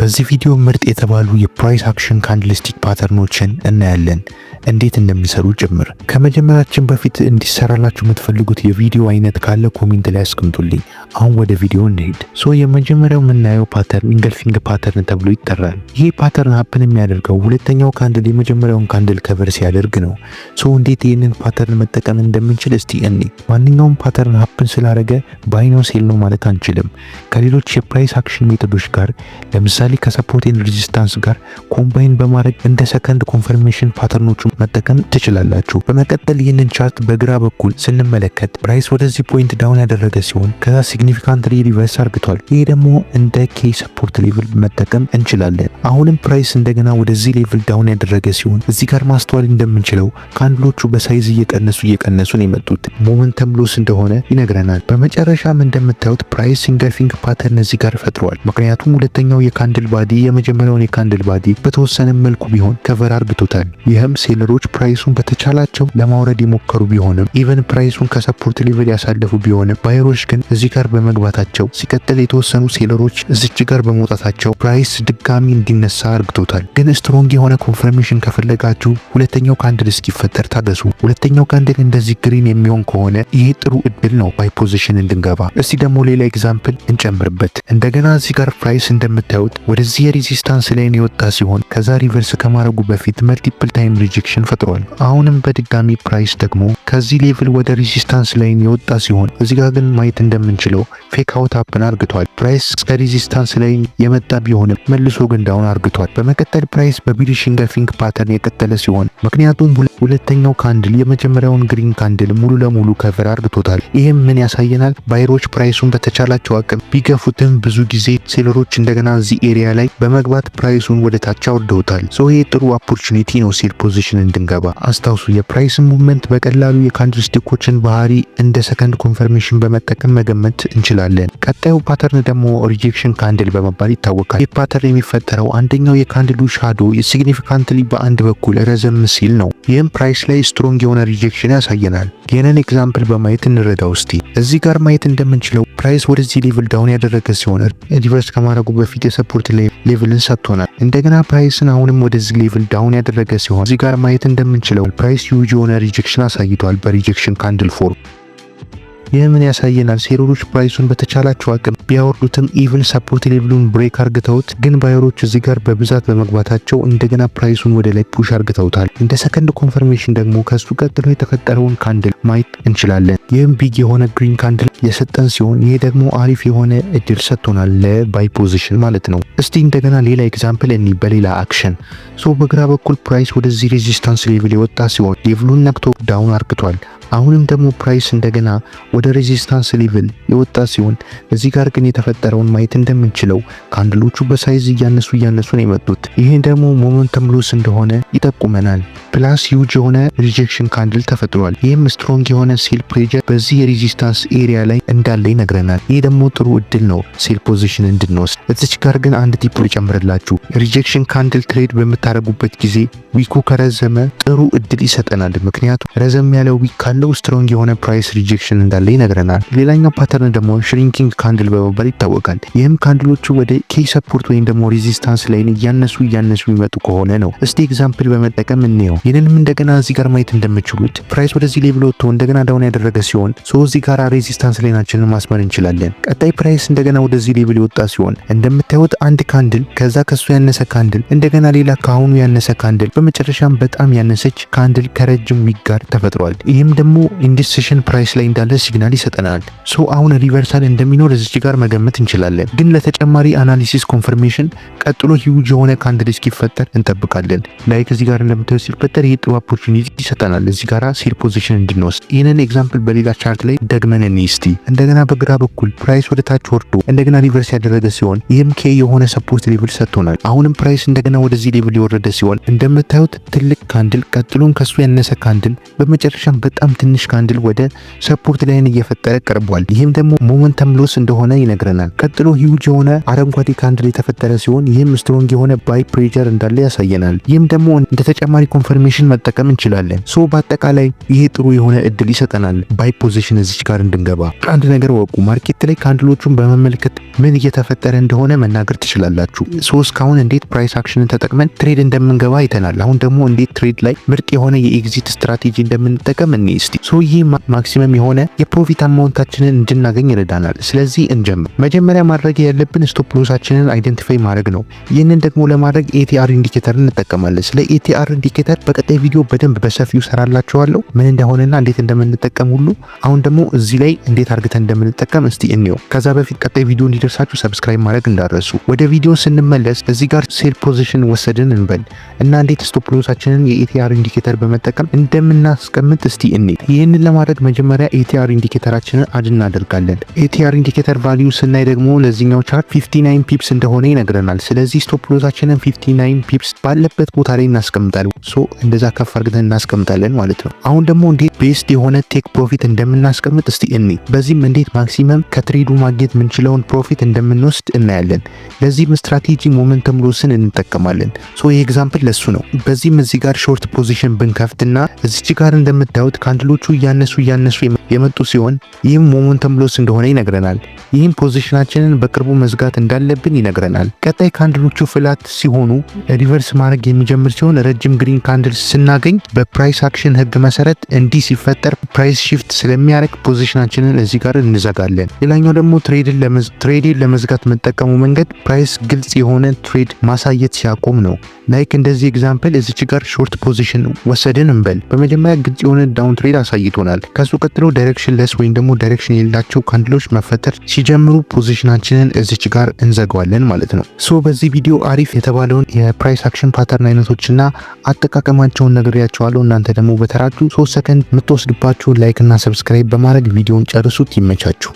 በዚህ ቪዲዮ ምርጥ የተባሉ የፕራይስ አክሽን ካንድልስቲክ ፓተርኖችን እናያለን እንዴት እንደሚሰሩ ጭምር። ከመጀመራችን በፊት እንዲሰራላችሁ የምትፈልጉት የቪዲዮ አይነት ካለ ኮሜንት ላይ አስቀምጡልኝ። አሁን ወደ ቪዲዮ እንሄድ። የመጀመሪያው የምናየው ፓተርን ኢንገልፊንግ ፓተርን ተብሎ ይጠራል። ይህ ፓተርን ሀፕን የሚያደርገው ሁለተኛው ካንድል የመጀመሪያውን ካንድል ከቨር ሲያደርግ ነው። እንዴት ይህንን ፓተርን መጠቀም እንደምንችል እስቲ እኔ ማንኛውም ፓተርን ሀፕን ስላደረገ ባይ ነው ሴል ነው ማለት አንችልም። ከሌሎች የፕራይስ አክሽን ሜቶዶች ጋር ለምሳሌ ከሰፖርት ኤንድ ሬዚስታንስ ጋር ኮምባይን በማድረግ እንደ ሰከንድ ኮንፈርሜሽን ፓተርኖቹን መጠቀም ትችላላችሁ። በመቀጠል ይህንን ቻርት በግራ በኩል ስንመለከት ፕራይስ ወደዚህ ፖይንት ዳውን ያደረገ ሲሆን ከዛ ሲግኒፊካንትሊ ሪቨርስ አርግቷል። ይሄ ደግሞ እንደ ኬ ሰፖርት ሌቭል መጠቀም እንችላለን። አሁንም ፕራይስ እንደገና ወደዚህ ሌቭል ዳውን ያደረገ ሲሆን እዚህ ጋር ማስተዋል እንደምንችለው ካንድሎቹ በሳይዝ እየቀነሱ ነው የመጡት። ሞመንተም ሎስ እንደሆነ ይነግረናል። በመጨረሻም እንደምታዩት ፕራይስ ኢንገልፊንግ ፓተርን እዚህ ጋር ፈጥሯል። ምክንያቱም ሁለተኛው የካንድል ባዲ የመጀመሪያውን የካንድል ባዲ በተወሰነ መልኩ ቢሆን ከቨር አርግቶታል። ይህም ሴለሮች ፕራይሱን በተቻላቸው ለማውረድ የሞከሩ ቢሆንም ኢቨን ፕራይሱን ከሰፖርት ሌቭል ያሳለፉ ቢሆንም ባየሮች ግን እዚህ ጋር በመግባታቸው ሲቀጥል የተወሰኑ ሴለሮች እዚች ጋር በመውጣታቸው ፕራይስ ድጋሚ እንዲነሳ አርግቶታል። ግን ስትሮንግ የሆነ ኮንፈርሜሽን ከፈለጋችሁ ሁለተኛው ካንድል እስኪፈጠር ታገሱ። ሁለተኛው ካንድል እንደዚህ ግሪን የሚሆን ከሆነ ይሄ ጥሩ እድል ነው ባይ ፖዚሽን እንድንገባ። እስቲ ደግሞ ሌላ ኤግዛምፕል እንጨምርበት። እንደገና እዚህ ጋር ፕራይስ እንደምታዩት ወደዚህ የሬዚስታንስ ላይን የወጣ ሲሆን ከዛ ሪቨርስ ከማድረጉ በፊት መልቲፕል ታይም ሪጀክሽን ፈጥሯል። አሁንም በድጋሚ ፕራይስ ደግሞ ከዚህ ሌቭል ወደ ሬዚስታንስ ላይን የወጣ ሲሆን እዚህ ጋር ግን ማየት እንደምንችለው ፌክ አውት ሀፕን አርግቷል። ፕራይስ እስከ ሬዚስታንስ ላይን የመጣ ቢሆንም መልሶ ግን ዳውን አርግቷል። በመቀጠል ፕራይስ በቢሊሽ ኢንገልፊንግ ፓተርን የቀጠለ ሲሆን ምክንያቱም ሁለተኛው ካንድል የመጀመሪያውን ግሪን ካንድል ሙሉ ለሙሉ ከቨር አርግቶታል። ይህም ምን ያሳየናል? ባይሮች ፕራይሱን በተቻላቸው አቅም ቢገፉትም ብዙ ጊዜ ሴለሮች እንደገና እዚህ ኤሪያ ላይ በመግባት ፕራይሱን ወደ ታች አውርደውታል። ይሄ ጥሩ ኦፖርቹኒቲ ነው ሴል ፖዚሽን እንድንገባ። አስታውሱ የፕራይስ ሙቭመንት በቀላሉ የካንድልስቲኮችን ባህሪ እንደ ሰከንድ ኮንፈርሜሽን በመጠቀም መገመት እንችላለን። ቀጣዩ ፓተርን ደግሞ ሪጀክሽን ካንድል በመባል ይታወቃል። ይህ ፓተርን የሚፈጠረው አንደኛው የካንድሉ ሻዶ ሲግኒፊካንትሊ በአንድ በኩል ረዘም ሲል ነው። ይህም ፕራይስ ላይ ስትሮንግ የሆነ ሪጀክሽን ያሳየናል። ይህንን ኤግዛምፕል በማየት እንረዳው እስቲ። እዚህ ጋር ማየት እንደምንችለው ፕራይስ ወደዚህ ሌቭል ዳውን ያደረገ ሲሆን ሪቨርስ ከማድረጉ በፊት የሰፖርት ሌቭልን ሰጥቶናል። እንደገና ፕራይስን አሁንም ወደዚህ ሌቭል ዳውን ያደረገ ሲሆን እዚህ ጋር ማየት እንደምንችለው ፕራይስ ዩጅ የሆነ ሪጀክሽን አሳይቷል በሪጀክሽን ካንድል ፎርም። ይህ ምን ያሳየናል? ሴለሮች ፕራይሱን በተቻላቸው አቅም ቢያወርዱትም ኢቭን ሰፖርት ሌቭሉን ብሬክ አርግተውት ግን ባየሮች እዚህ ጋር በብዛት በመግባታቸው እንደገና ፕራይሱን ወደ ላይ ፑሽ አርግተውታል። እንደ ሰከንድ ኮንፈርሜሽን ደግሞ ከሱ ቀጥሎ የተፈጠረውን ካንድል ማየት እንችላለን። ይህም ቢግ የሆነ ግሪን ካንድል የሰጠን ሲሆን ይሄ ደግሞ አሪፍ የሆነ እድል ሰጥቶናል ለባይ ፖዚሽን ማለት ነው። እስቲ እንደገና ሌላ ኤግዛምፕል እኒ በሌላ አክሽን በግራ በኩል ፕራይስ ወደዚህ ሬዚስታንስ ሌቭል የወጣ ሲሆን ሌቭሉን ነክቶ ዳውን አርግቷል። አሁንም ደግሞ ፕራይስ እንደገና ወደ ሬዚስታንስ ሌቭል የወጣ ሲሆን እዚህ ጋር ግን የተፈጠረውን ማየት እንደምንችለው ካንድሎቹ በሳይዝ እያነሱ ነው የመጡት። ይሄ ደግሞ ሞመንተም ሎስ እንደሆነ ይጠቁመናል። ፕላስ ዩጅ የሆነ ሪጀክሽን ካንድል ተፈጥሯል። ይህም ስትሮንግ የሆነ ሴል ፕሬጀር በዚህ የሬዚስታንስ ኤሪያ ላይ እንዳለ ይነግረናል። ይህ ደግሞ ጥሩ እድል ነው ሴል ፖዚሽን እንድንወስድ። እዚች ጋር ግን አንድ ቲፕ ልጨምርላችሁ። ሪጀክሽን ካንድል ትሬድ በምታደርጉበት ጊዜ ዊኩ ከረዘመ ጥሩ እድል ይሰጠናል። ምክንያቱም ረዘም ያለው ዊክ ካለው ስትሮንግ የሆነ ፕራይስ ሪጀክሽን እንዳለ ይነግረናል። ሌላኛው ፓተርን ደግሞ ሽሪንኪንግ ካንድል በመባል ይታወቃል። ይህም ካንድሎቹ ወደ ኬ ሰፖርት ወይም ደግሞ ሬዚስታንስ ላይን እያነሱ የሚመጡ ከሆነ ነው። እስቲ ኤግዛምፕል በመጠቀም እንየው። ይህንንም እንደገና እዚህ ጋር ማየት እንደምችሉት ፕራይስ ወደዚህ ሌቭል ወጥቶ እንደገና ዳውን ያደረገ ሲሆን እዚህ ጋር ሬዚስታንስ ላይናችንን ማስመር እንችላለን። ቀጣይ ፕራይስ እንደገና ወደዚህ ሌቭል የወጣ ሲሆን እንደምታዩት አንድ ካንድል ከዛ ከሱ ያነሰ ካንድል እንደገና ሌላ ካሁኑ ያነሰ ካንድል በመጨረሻም በጣም ያነሰች ካንድል ከረጅም ዊክ ጋር ተፈጥሯል። ይህም ደግሞ ኢንዲሲሽን ፕራይስ ላይ እንዳለ ሲግናል ይሰጠናል። አሁን ሪቨርሳል እንደሚኖር እዚች ጋር መገመት እንችላለን። ግን ለተጨማሪ አናሊሲስ ኮንፈርሜሽን ቀጥሎ ሂውጅ የሆነ ካንድል እስኪፈጠር እንጠብቃለን። ላይክ እዚህ ጋር እንደምታዩት ሲፈጠር ይህ ጥሩ ኦፖርቹኒቲ ይሰጠናል እዚህ ጋር ሴል ፖዚሽን እንድንወስድ። ይህንን ኤግዛምፕል በሌላ ቻርት ላይ ደግመን እንስቲ። እንደገና በግራ በኩል ፕራይስ ወደ ታች ወርዶ እንደገና ሪቨርስ ያደረገ ሲሆን ይህም ኬ የሆነ ሰፖርት ሌቭል ሰጥቶናል። አሁንም ፕራይስ እንደገና ወደዚህ ሌቭል የወረደ ሲሆን እንደምታዩት ትልቅ ካንድል ቀጥሎም ከሱ ያነሰ ካንድል በመጨረሻም በጣም ትንሽ ካንድል ወደ ሰፖርት ላይን እየፈጠረ ቀርቧል። ይህም ደግሞ ሞመንተም ሎስ እንደሆነ ይነግረናል። ቀጥሎ ሂውጅ የሆነ አረንጓዴ ካንድል የተፈጠረ ሲሆን ይህም ስትሮንግ የሆነ ባይ ፕሬሸር እንዳለ ያሳየናል። ይህም ደግሞ እንደ ተጨማሪ ኮንፈርሜሽን መጠቀም እንችላለን። ሶ በአጠቃላይ ይሄ ጥሩ የሆነ እድል ይሰጠናል ባይ ፖዚሽን እዚች ጋር እንድንገባ። አንድ ነገር ወቁ፣ ማርኬት ላይ ካንድሎቹን በመመልከት ምን እየተፈጠረ እንደሆነ መናገር ትችላላችሁ። ሶ እስካሁን እንዴት ፕራይስ አክሽንን ተጠቅመን ትሬድ እንደምንገባ አይተናል። አሁን ደግሞ እንዴት ትሬድ ላይ ምርጥ የሆነ የኤግዚት ስትራቴጂ እንደምንጠቀም እስቲ። ሶ ይህ ማክሲመም የሆነ የፕሮፊት አማውንታችንን እንድናገኝ ይረዳናል። ስለዚህ እንጀምር። መጀመሪያ ማድረግ ያለብን ስቶፕ ሎሳችንን አይደንቲፋይ ማድረግ ነው። ይህንን ደግሞ ለማድረግ ኤቲአር ኢንዲኬተር እንጠቀማለን። ስለ ኤቲአር ኢንዲኬተር በቀጣይ ቪዲዮ በደንብ በሰፊው ሰራላችኋለሁ ምን እንደሆነና እንዴት እንደምንጠቀም ሁሉ። አሁን ደግሞ እዚህ ላይ እንዴት አርግተን እንደምንጠቀም እስቲ እንየው። ከዛ በፊት ቀጣይ ቪዲዮ እንዲደርሳችሁ ሰብስክራይብ ማድረግ እንዳረሱ። ወደ ቪዲዮ ስንመለስ እዚህ ጋር ሴል ፖዚሽን ወሰድን እንበል እና እንዴት ስቶፕ ሎሳችንን የኤቲአር ኢንዲኬተር በመጠቀም እንደምናስቀምጥ እስቲ እንይ። ይህንን ለማድረግ መጀመሪያ ኤቲአር ኢንዲኬተራችንን አድ እናደርጋለን። ኤቲአር ኢንዲኬተር ቫልዩ ስናይ ደግሞ ለዚህኛው ቻርት 59 ፒፕስ እንደሆነ ይነግረናል። ስለዚህ ስቶፕ ሎሳችንን 59 ፒፕስ ባለበት ቦታ ላይ እናስቀምጣለን። ሶ እንደዛ ከፍ አድርገን እናስቀምጣለን ማለት ነው። አሁን ደግሞ እንዴት ቤስድ የሆነ ቴክ ፕሮፊት እንደምናስቀምጥ እስቲ እንይ። በዚህም እንዴት ማክሲመም ከትሬዱ ማግኘት የምንችለውን ፕሮፊት እንደምንወስድ እናያለን። ለዚህም ስትራቴጂ ሞመንተም ሎስን እንጠቀማለን። ሶ ይህ ኤግዛምፕል ለሱ ነው። በዚህም እዚህ ጋር ሾርት ፖዚሽን ብንከፍትና እዚች ጋር እንደምታዩት ካንድሎቹ እያነሱ የመጡ ሲሆን ይህም ሞመንተም ሎስ እንደሆነ ይነግረናል። ይህም ፖዚሽናችንን በቅርቡ መዝጋት እንዳለብን ይነግረናል። ቀጣይ ካንድሎቹ ፍላት ሲሆኑ ሪቨርስ ማድረግ የሚጀምር ሲሆን ረጅም ግሪን ካንድል ስናገኝ በፕራይስ አክሽን ህግ መሰረት እንዲህ ሲፈጠር ፕራይስ ሺፍት ስለሚያደርግ ፖዚሽናችንን እዚህ ጋር እንዘጋለን። ሌላኛው ደግሞ ትሬድን ለመዝጋት መጠቀሙ መንገድ ፕራይስ ግልጽ የሆነ ትሬድ ማሳየት ሲያቆም ነው። ላይክ እንደዚህ ኤግዛምፕል እዚች ጋር ሾርት ፖዚሽን ወሰድን እንበል። በመጀመሪያ ግልጽ የሆነ ዳውን ትሬድ አሳይቶናል። ከሱ ቀጥሎ ዳይሬክሽን ለስ ወይም ደግሞ ዳይሬክሽን የሌላቸው ካንድሎች መፈጠር ሲጀምሩ ፖዚሽናችንን እዚች ጋር እንዘጋዋለን ማለት ነው። ሶ በዚህ ቪዲዮ አሪፍ የተባለውን የፕራይስ አክሽን ፓተርን አይነቶችና አጠቃቀማቸውን ነግሬያቸዋለሁ። እናንተ ደግሞ በተራችሁ 3 ሰከንድ የምትወስድባችሁ ላይክ እና ሰብስክራይብ በማድረግ ቪዲዮን ጨርሱት። ይመቻችሁ።